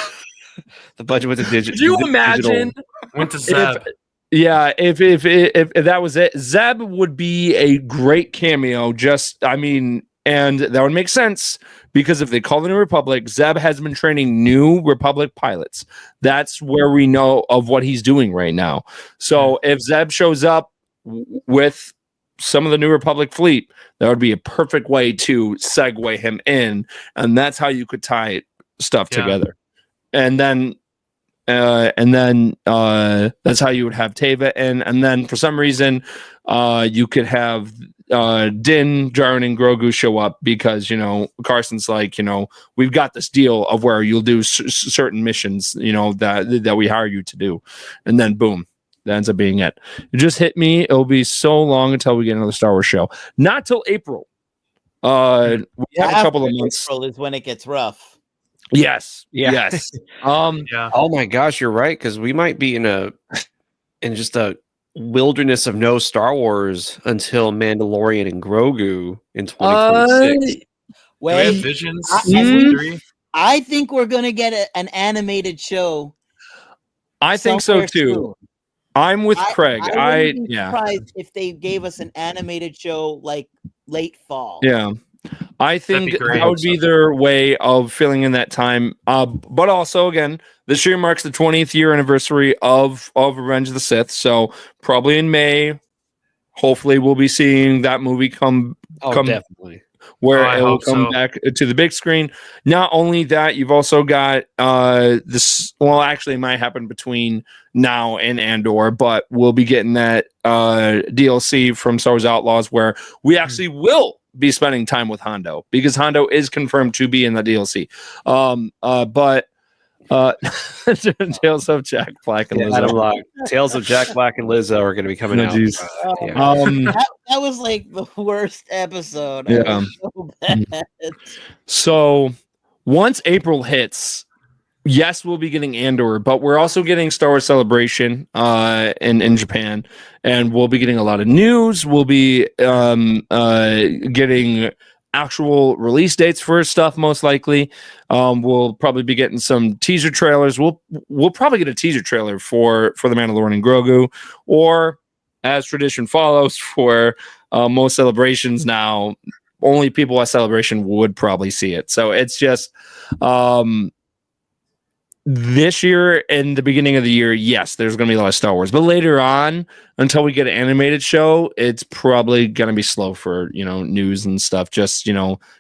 the budget with the digital. Could you imagine? Went to Zeb. If that was it, Zeb would be a great cameo. And that would make sense because if they call the New Republic, Zeb has been training new Republic pilots. That's where we know of what he's doing right now. So if Zeb shows up with some of the New Republic fleet, that would be a perfect way to segue him in, and that's how you could tie stuff together. And then that's how you would have Teva in, and then for some reason, you could have Din, Djarin, and Grogu show up because Carson's like, we've got this deal of where you'll do certain missions, that we hire you to do, and then boom, that ends up being it. It just hit me. It'll be so long until we get another Star Wars show. Not till April. We have a couple of months. April is when it gets rough. Yes. Yeah. Yes. Yeah. Oh my gosh, you're right, because we might be in just a wilderness of no Star Wars until Mandalorian and Grogu in 2026. Do we have Visions? I think we're gonna get an animated show. I think so too. Soon. I'm with Craig. I wouldn't be surprised if they gave us an animated show like late fall. Yeah. I think that would be their way of filling in that time. But also, again, this year marks the 20th year anniversary of Revenge of the Sith. So probably in May, hopefully we'll be seeing that movie come definitely. Where it will come back to the big screen. Not only that, you've also got this. Well, actually, it might happen between now and Andor, but we'll be getting that DLC from Star Wars Outlaws where we actually will be spending time with Hondo because Hondo is confirmed to be in the DLC. But Tales of Jack Black and Lizzo. Tales of Jack Black and Lizzo are going to be coming out. That was like the worst episode. Yeah. So bad. So once April hits, yes, we'll be getting Andor, but we're also getting Star Wars Celebration in Japan, and we'll be getting a lot of news. We'll be getting actual release dates for stuff, most likely. We'll probably be getting some teaser trailers. We'll probably get a teaser trailer for The Mandalorian and Grogu, or as tradition follows for most celebrations now, only people at Celebration would probably see it. So it's just this year and the beginning of the year, yes, there's going to be a lot of Star Wars. But later on, until we get an animated show, it's probably going to be slow for, news and stuff. Just,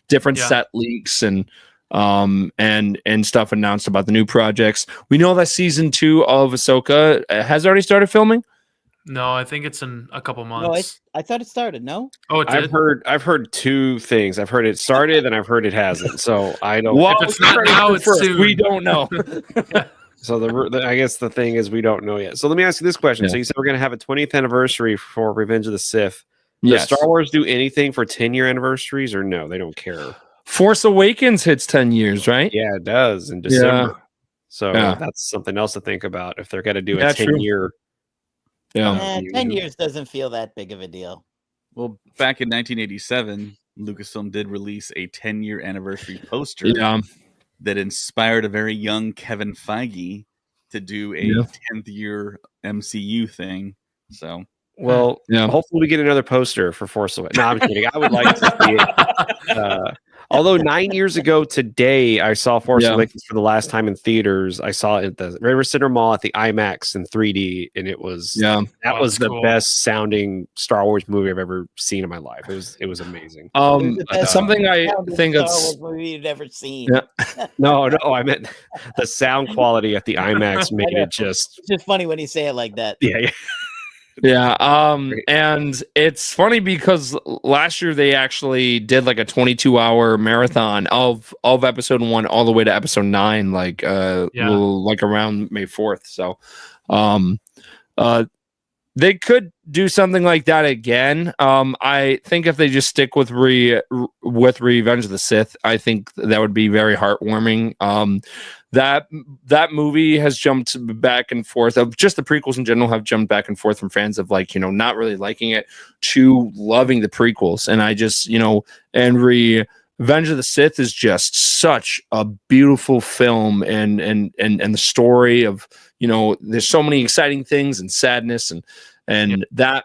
different set leaks and stuff announced about the new projects. We know that season 2 of Ahsoka has already started filming. No, I think it's in a couple months. No, I thought it started. No, it did? I've heard two things. I've heard it started, and I've heard it hasn't. So I don't. Well, if it's not now, it's soon. We don't know. So I guess the thing is we don't know yet. So let me ask you this question. Yeah. So you said we're going to have a 20th anniversary for Revenge of the Sith. Does Star Wars do anything for 10-year anniversaries, or no? They don't care. Force Awakens hits 10 years, right? Yeah, it does in December. Yeah. So that's something else to think about if they're going to do a 10-year. Yeah. 10 years doesn't feel that big of a deal. Well, back in 1987, Lucasfilm did release a 10-year anniversary poster Yeah. that inspired a very young Kevin Feige to do a 10th year MCU thing. So, Well, Yeah. hopefully we get another poster for Force Awakens. No, I'm kidding. I would like to see it. Although 9 years ago today, I saw Force Yeah. Awakens for the last time in theaters. I saw it at the River Center Mall at the IMAX in 3D, and it was Yeah. that Oh, was that's the cool. best sounding Star Wars movie I've ever seen in my life. It was amazing. It was the best Something I sounding think Star that's Wars movie you've ever seen. Yeah. No, I meant the sound quality at the IMAX made know. it just It's just funny when you say it like that. yeah. Yeah, Great. and it's funny because last year they actually did like a 22-hour marathon of episode 1 all the way to episode 9, like like around May 4th. So, they could do something like that again. I think if they just stick with Revenge of the Sith, I think that would be very heartwarming. That movie has jumped back and forth. Of just the prequels in general have jumped back and forth from fans of like, not really liking it to loving the prequels. And I just, and Revenge of the Sith is just such a beautiful film, and the story of, there's so many exciting things and sadness, and that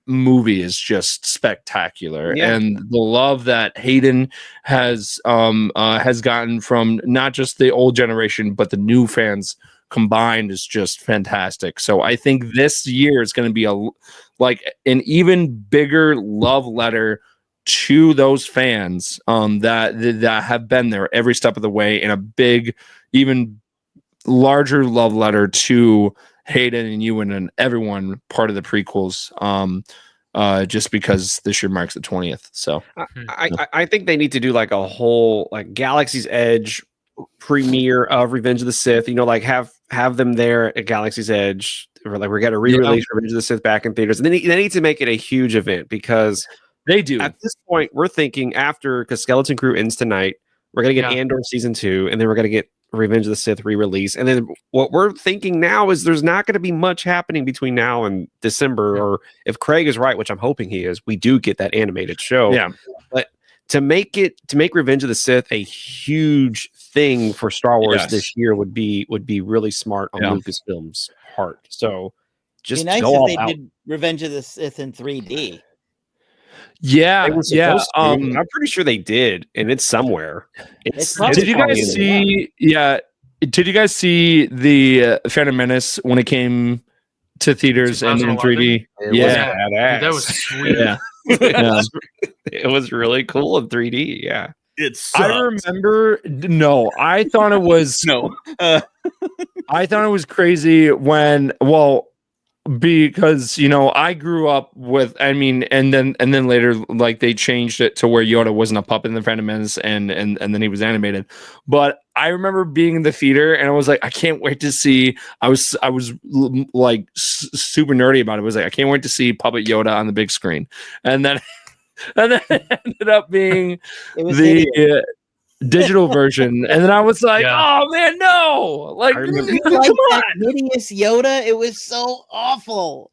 movie is just spectacular. Yeah. And the love that Hayden has gotten from not just the old generation but the new fans combined is just fantastic. So I think this year is going to be an even bigger love letter to those fans that have been there every step of the way, and a big, even larger love letter to Hayden and Ewan and everyone part of the prequels, just because this year marks the 20th. So I think they need to do like a whole like Galaxy's Edge premiere of Revenge of the Sith. Have them there at Galaxy's Edge. We're going to re-release Revenge of the Sith back in theaters, and they need to make it a huge event, because they do. At this point, we're thinking because Skeleton Crew ends tonight, we're going to get Andor season 2, and then we're going to get Revenge of the Sith re-release. And then what we're thinking now is there's not going to be much happening between now and December, or if Craig is right, which I'm hoping he is, we do get that animated show. Yeah. But to make Revenge of the Sith a huge thing for Star Wars this year would be really smart on Lucasfilm's part. So just It'd be nice go if they all out. did Revenge of the Sith in 3D. Yeah, They were supposed to. I'm pretty sure they did, and it's somewhere. Did you guys see? Yeah, did you guys see the Phantom Menace when it came to theaters and in 3D? That was sweet. Yeah. It was really cool in 3D. Yeah, it sucked. I remember. No, I thought it was no. I thought it was crazy when because I grew up with, and then later, like, they changed it to where Yoda wasn't a puppet in the Phantom Menace, and then he was animated. But I remember being in the theater and I was like, I can't wait to see. I was like super nerdy about it. I was like, I can't wait to see Puppet Yoda on the big screen, and then it ended up being the digital version, and then I was like, oh man, no, like, come on, hideous Yoda, it was so awful.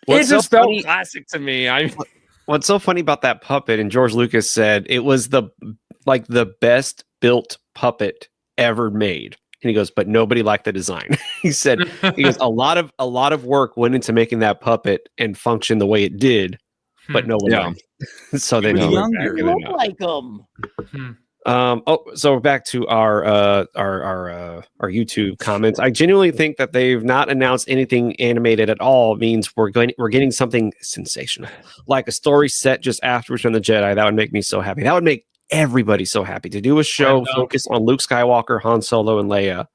It just felt classic to me. What's so funny about that puppet, and George Lucas said it was the best built puppet ever made, and he goes, but nobody liked the design. he goes, a lot of work went into making that puppet and function the way it did, but no one liked it. So they look like him. So back to our YouTube comments. I genuinely think that they've not announced anything animated at all. It means we're getting something sensational, like a story set just after Return of the Jedi. That would make me so happy. That would make everybody so happy. To do a show focused on Luke Skywalker, Han Solo, and Leia.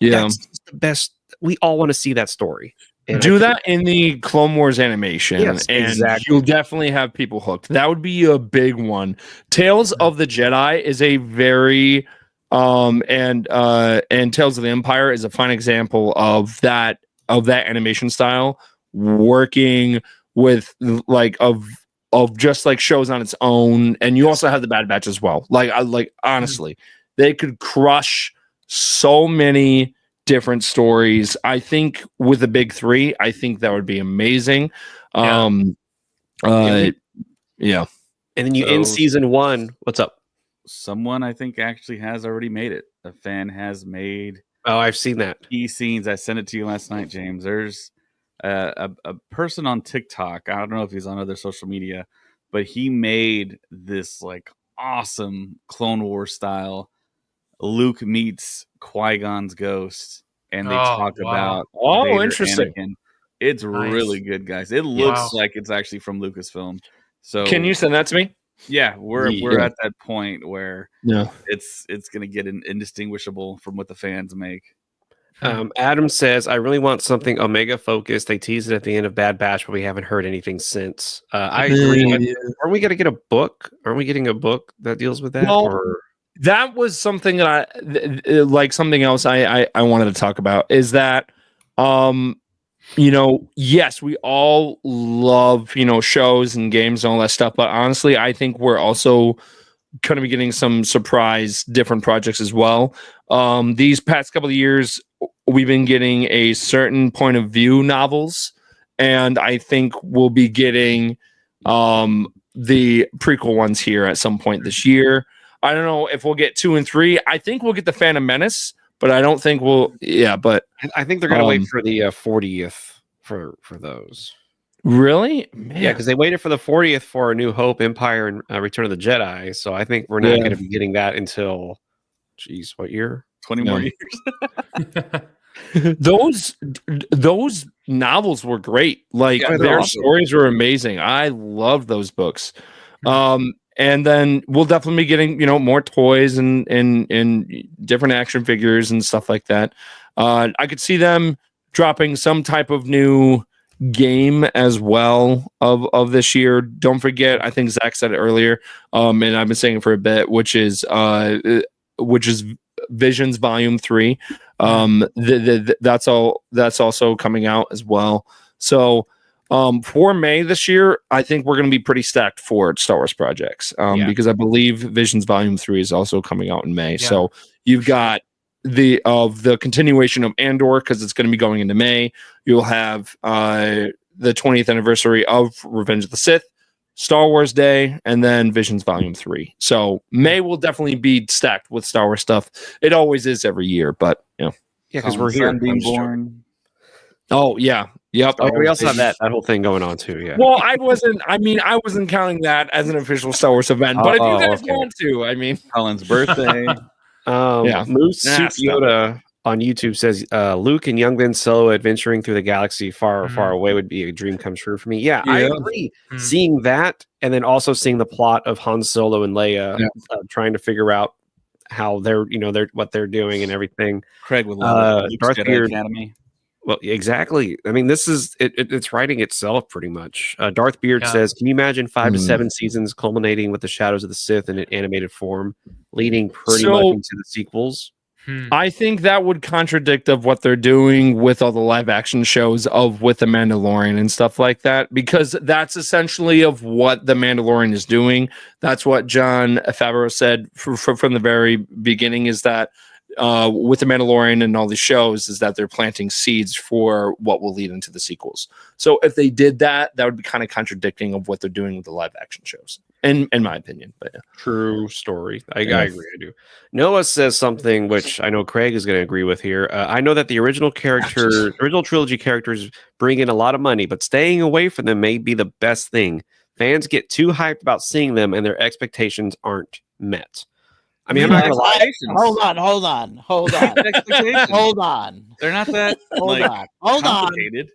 That's the best. We all want to see that story. And do that in the Clone Wars animation, and you'll definitely have people hooked. That would be a big one. Tales of the Jedi is a very and Tales of the Empire is a fine example of that animation style working with of just like shows on its own. And you also have the Bad Batch as well. Honestly, they could crush so many different stories. I think with the big three, I think that would be amazing. Yeah. Yeah. And then you end season 1. What's up? Someone I think actually has already made it. A fan has made. Oh, I've seen that. Key scenes. I sent it to you last night, James. There's a person on TikTok. I don't know if he's on other social media, but he made this like awesome Clone Wars style Luke meets Qui-Gon's ghost, and they talk about Vader, interesting. Anakin. It's really good, guys. It looks like it's actually from Lucasfilm. So can you send that to me? Yeah, we're at that point where it's going to get indistinguishable from what the fans make. Adam says, I really want something Omega focused. They teased it at the end of Bad Batch, but we haven't heard anything since. I agree. Are we going to get a book? Aren't we getting a book that deals with that? Well, that was something that like something else I wanted to talk about is that, yes, we all love, shows and games and all that stuff. But honestly, I think we're also going to be getting some surprise different projects as well. These past couple of years, we've been getting a certain point of view novels, and I think we'll be getting the prequel ones here at some point this year. I don't know if we'll get 2 and 3. I think we'll get the Phantom Menace, but I don't think we'll. Yeah, but I think they're going to wait for the 40th for those. Really? Man. Yeah, because they waited for the 40th for A New Hope, Empire, and Return of the Jedi. So I think we're not going to be getting that until, what year? 20 more years. Those novels were great. Like their stories were amazing. I loved those books. And then we'll definitely be getting, more toys and different action figures and stuff like that. I could see them dropping some type of new game as well of this year. Don't forget, I think Zach said it earlier, and I've been saying it for a bit, which is Visions Volume 3. That's also coming out as well. So for May this year, I think we're going to be pretty stacked for Star Wars projects because I believe Visions Volume 3 is also coming out in May. Yeah. So you've got the continuation of Andor because it's going to be going into May. You'll have the 20th anniversary of Revenge of the Sith, Star Wars Day, and then Visions Volume 3. So May will definitely be stacked with Star Wars stuff. It always is every year, but because we're here. Being born. Oh yeah. Yep. We also have that whole thing going on too. Yeah. Well, I wasn't counting that as an official Star Wars event, but if you guys want to, Colin's birthday. Moose Soup Yoda on YouTube says Luke and young Ben Solo adventuring through the galaxy far, far away would be a dream come true for me. Yeah, I agree. Seeing that, and then also seeing the plot of Han Solo and Leia trying to figure out how they're what they're doing and everything. Craig would love Darth Beard Academy. Well, exactly. I mean, this is it's writing itself pretty much. Darth Beard says, "Can you imagine 5 to 7 seasons culminating with the Shadows of the Sith in an animated form, leading pretty much into the sequels?" I think that would contradict of what they're doing with all the live action shows with the Mandalorian and stuff like that, because that's essentially of what the Mandalorian is doing. That's what Jon Favreau said from the very beginning, is that with the Mandalorian and all these shows, is that they're planting seeds for what will lead into the sequels. So if they did that, that would be kind of contradicting of what they're doing with the live action shows, in my opinion. But true story. I agree. I do. Noah says something which I know Craig is going to agree with here. I know that the original trilogy characters bring in a lot of money, but staying away from them may be the best thing. Fans get too hyped about seeing them, and their expectations aren't met. I mean, I'm not gonna lie. Hold on. Hold on. They're not that complicated.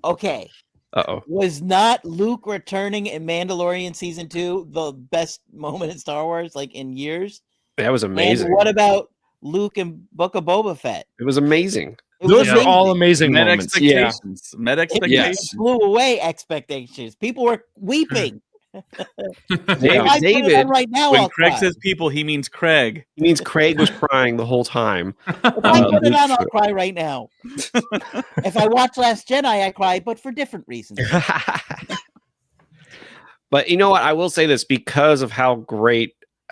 Okay. Was not Luke returning in Mandalorian season 2 the best moment in Star Wars, like in years? That was amazing. And what about Luke and Book of Boba Fett? It was amazing. Those are all amazing moments. Met expectations. It blew away expectations. People were weeping. David, right now, when Craig says people, he means Craig. He means Craig was crying the whole time. If I put it on, I'll cry right now. If I watch Last Jedi, I cry, but for different reasons. But you know what? I will say this because of how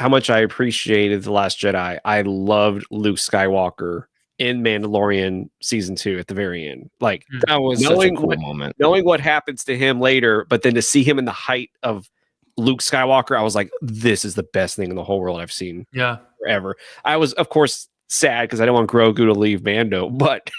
much I appreciated The Last Jedi. I loved Luke Skywalker in Mandalorian season 2 at the very end. Like That was such a cool moment. Knowing what happens to him later, but then to see him in the height of Luke Skywalker, I was like, this is the best thing in the whole world I've seen forever. I was, of course, sad because I don't want Grogu to leave Mando, but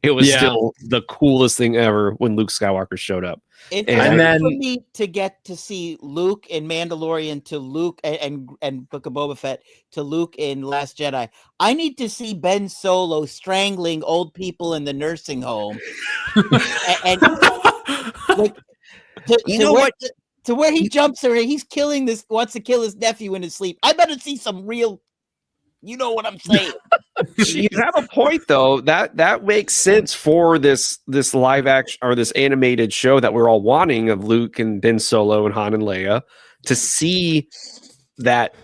it was still the coolest thing ever when Luke Skywalker showed up. And then for me to get to see Luke in Mandalorian to Luke and Book of Boba Fett to Luke in Last Jedi, I need to see Ben Solo strangling old people in the nursing home, and like to where he jumps or he's wants to kill his nephew in his sleep. I better see some real. You know what I'm saying? You have a point, though. That makes sense for this live action or this animated show that we're all wanting of Luke and Ben Solo and Han and Leia, to see that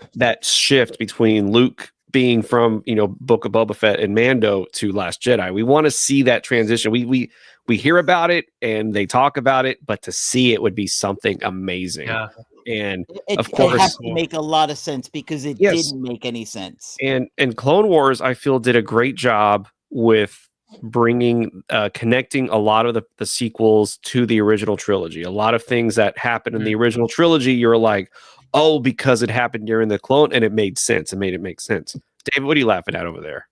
shift between Luke being from Book of Boba Fett and Mando to Last Jedi. We want to see that transition. We hear about it and they talk about it, but to see it would be something amazing. Yeah. And of course, it has to make a lot of sense because it didn't make any sense. And Clone Wars, I feel, did a great job with bringing, connecting a lot of the sequels to the original trilogy. A lot of things that happened in the original trilogy, you're like, oh, because it happened during the clone, and it made sense. It made it make sense. David, what are you laughing at over there?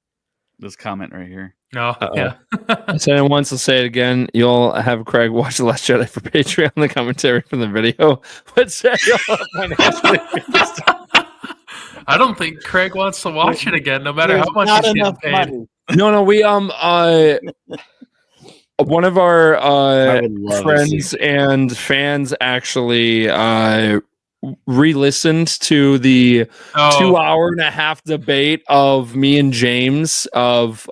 This comment right here. No, yeah. I said it once, I'll say it again. You'll have Craig watch The Last Jedi for Patreon, the commentary from the video. I don't think Craig wants to watch it again, no matter how much not he's enough getting paid. money. No, we one of our friends and fans actually re-listened to the 2.5-hour debate of me and James of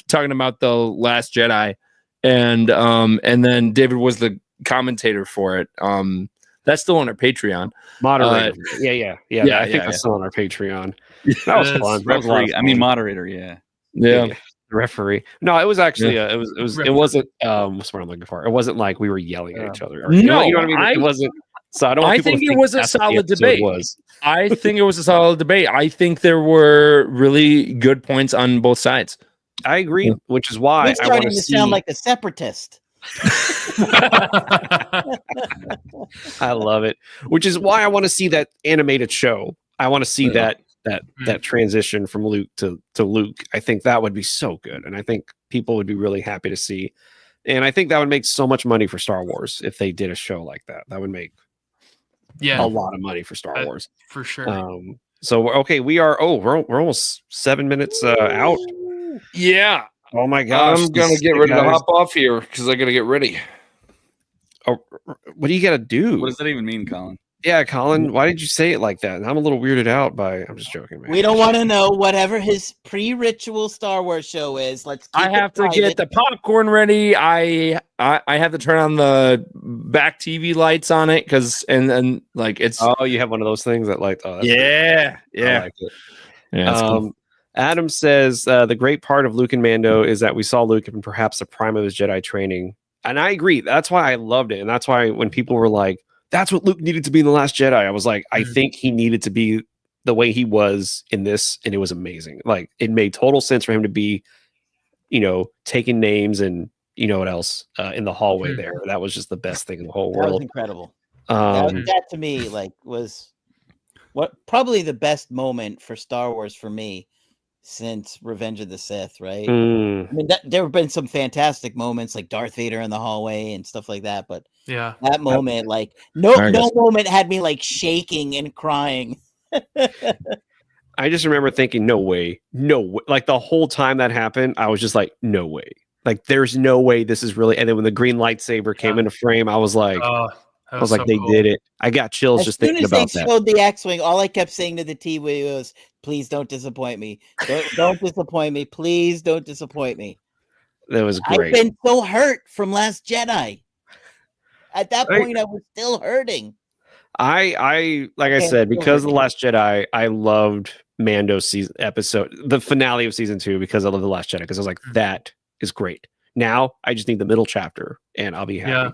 talking about The Last Jedi, and then David was the commentator for it. That's still on our Patreon. Moderator. Yeah. I think that's still on our Patreon. That was fun. Referee. I mean, moderator. Yeah. Referee. No, it was actually it wasn't what's what I'm looking for. It wasn't like we were yelling at each other. No, you know what I mean? It wasn't. So I think it was a solid debate. I think it was a solid debate. I think there were really good points on both sides. I agree, which is why You're starting to sound like a separatist. I love it. Which is why I want to see that animated show. I want to see that transition from Luke to Luke. I think that would be so good, and I think people would be really happy to see. And I think that would make so much money for Star Wars if they did a show like that. That would make a lot of money for Star Wars for sure. So okay, we're almost 7 minutes out. Yeah. Oh my gosh, I'm gonna get ready to hop off here because I gotta get ready. Oh, what do you gotta do? What does that even mean, Colin? Yeah, Colin, why did you say it like that? I'm a little weirded out by. I'm just joking, man. We don't want to know whatever his pre-ritual Star Wars show is. I have to get the popcorn ready. I have to turn on the back TV lights on it and like it's. Oh, you have one of those things that like. Oh, yeah. I like it. Yeah. Cool. Adam says the great part of Luke and Mando is that we saw Luke in perhaps the prime of his Jedi training, and I agree. That's why I loved it, and that's why when people were like, that's what Luke needed to be in The Last Jedi, I was like, I think he needed to be the way he was in this, and it was amazing. Like, it made total sense for him to be, taking names and what else in the hallway there. That was just the best thing in the whole world. That was incredible. That to me, was probably the best moment for Star Wars for me since Revenge of the Sith, right? I mean, there have been some fantastic moments like Darth Vader in the hallway and stuff like that, but that moment, no moment had me shaking and crying. I just remember thinking, no way. Like the whole time that happened, I was just like, no way. Like, there's no way this is really. And then when the green lightsaber came into frame, I was like, they did it. I got chills just thinking about that. As soon as they showed the X-Wing, all I kept saying to the TV was, please don't disappoint me. Don't disappoint me. Please don't disappoint me. That was great. I've been so hurt from Last Jedi. At that point, I was still hurting. I said, because of The Last Jedi, I loved Mando's episode, the finale of season 2, because I love The Last Jedi, because I was like, that is great. Now I just need the middle chapter and I'll be happy.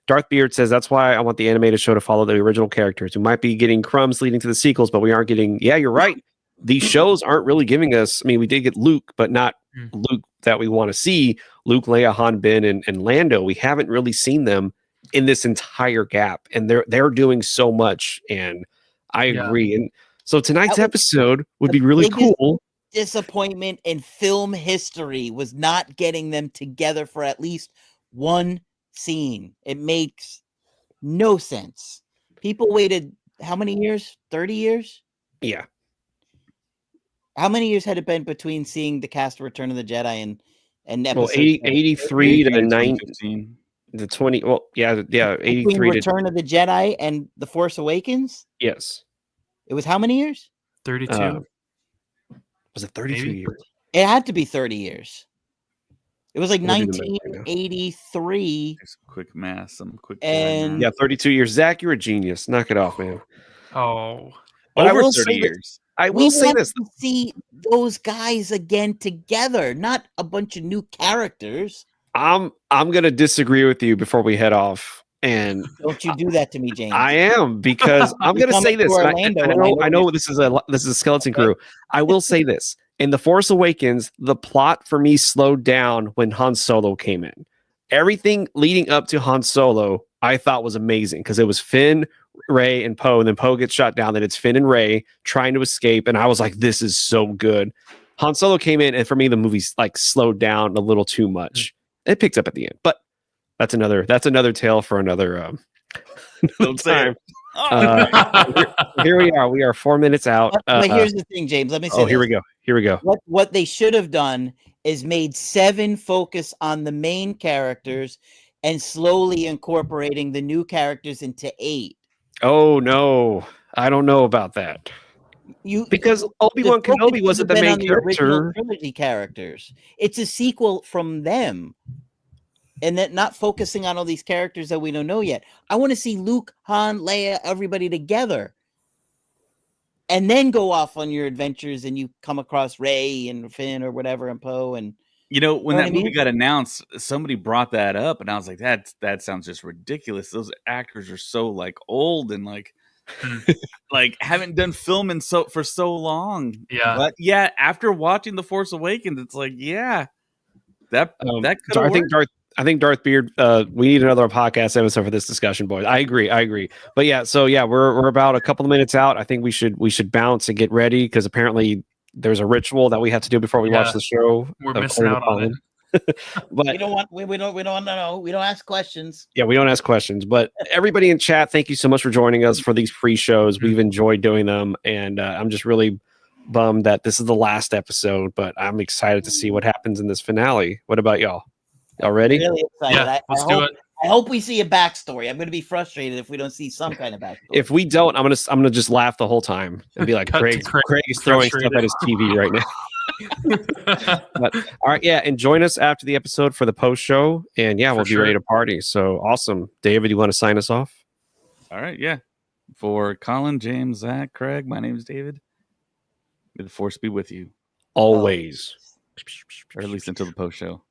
Darth Beard says, that's why I want the animated show to follow the original characters. We might be getting crumbs leading to the sequels, but we aren't getting. Yeah, you're right. these shows aren't really giving us. I mean, we did get Luke, but not Mm. Luke that we want to see. Luke, Leia, Han, Ben, and Lando. We haven't really seen them in this entire gap, and they're doing so much. And I Yeah. agree. And so tonight's That was episode would the be really biggest cool. disappointment in film history was not getting them together for at least one scene. It makes no sense. People waited how many years? 30 years? Yeah. How many years had it been between seeing the cast of Return of the Jedi and Well, episode 83 to 2015. 20. Well, yeah, between 83 to Return of the Jedi and The Force Awakens? yes. It was how many years? 32. Was it 32 Maybe. years? It had to be 30 years. It was like We'll do the math right now. 1983. Some quick math, some quick. And- Yeah, 32 years. Zach, you're a genius. Knock it off, man. Oh, But I over will 30 say this- years. I We will say want this. to see those guys again together, not a bunch of new characters. I'm gonna disagree with you before we head off, and Don't you do that to me, James. I am because I'm You're gonna say coming this. to and Orlando, I and know, I I know know this is a skeleton Okay. crew. I will say this: in the Force Awakens, the plot for me slowed down when Han Solo came in. Everything leading up to Han Solo, I thought was amazing because it was Finn, Rey, and Poe, and then Poe gets shot down. Then it's Finn and Rey trying to escape, and I was like, "This is so good." Han Solo came in, and for me, the movie's like slowed down a little too much. It picked up at the end, but that's another tale for another Don't say time. it. Oh. Here we are. We are 4 minutes out. But here's the thing, James. Let me say Here this. we go. Here we go. What they should have done is made 7 focus on the main characters and slowly incorporating the new characters into 8. Oh no, I don't know about that because Obi-Wan the focus Kenobi should wasn't have the been main on the original character. trilogy characters. It's a sequel from them. And that not focusing on all these characters that we don't know yet. I want to see Luke, Han, Leia, everybody together. And then go off on your adventures and you come across Rey and Finn or whatever and Poe and You know, when Know what that I movie mean? got announced, somebody brought that up, and I was like, that sounds just ridiculous. Those actors are so like old and like like haven't done film for so long. Yeah. But yeah, after watching The Force Awakens, it's like, yeah, that could So have I think Darth Beard. We need another podcast episode for this discussion, boys. I agree. But yeah, so yeah, we're about a couple of minutes out. I think we should bounce and get ready because apparently there's a ritual that we have to do before we watch Yeah. the show. We're of missing out on it. But we don't want to know. We don't ask questions. yeah, we don't ask questions. But everybody in chat, thank you so much for joining us for these pre-shows. We've enjoyed doing them, and I'm just really bummed that this is the last episode. But I'm excited to see what happens in this finale. What about y'all? Y'all ready? Really excited. Yeah, let's do it. I hope we see a backstory. I'm going to be frustrated if we don't see some kind of backstory. If we don't, I'm gonna just laugh the whole time and be like, Cut to Craig Craig is throwing stuff frustrated. at his TV right now. But all right, yeah, and join us after the episode for the post show, and yeah, For we'll be sure. ready to party. So awesome, David. You want to sign us off? All right, yeah. For Colin, James, Zach, Craig, my name is David. May the Force be with you, Always. or at least until the post show.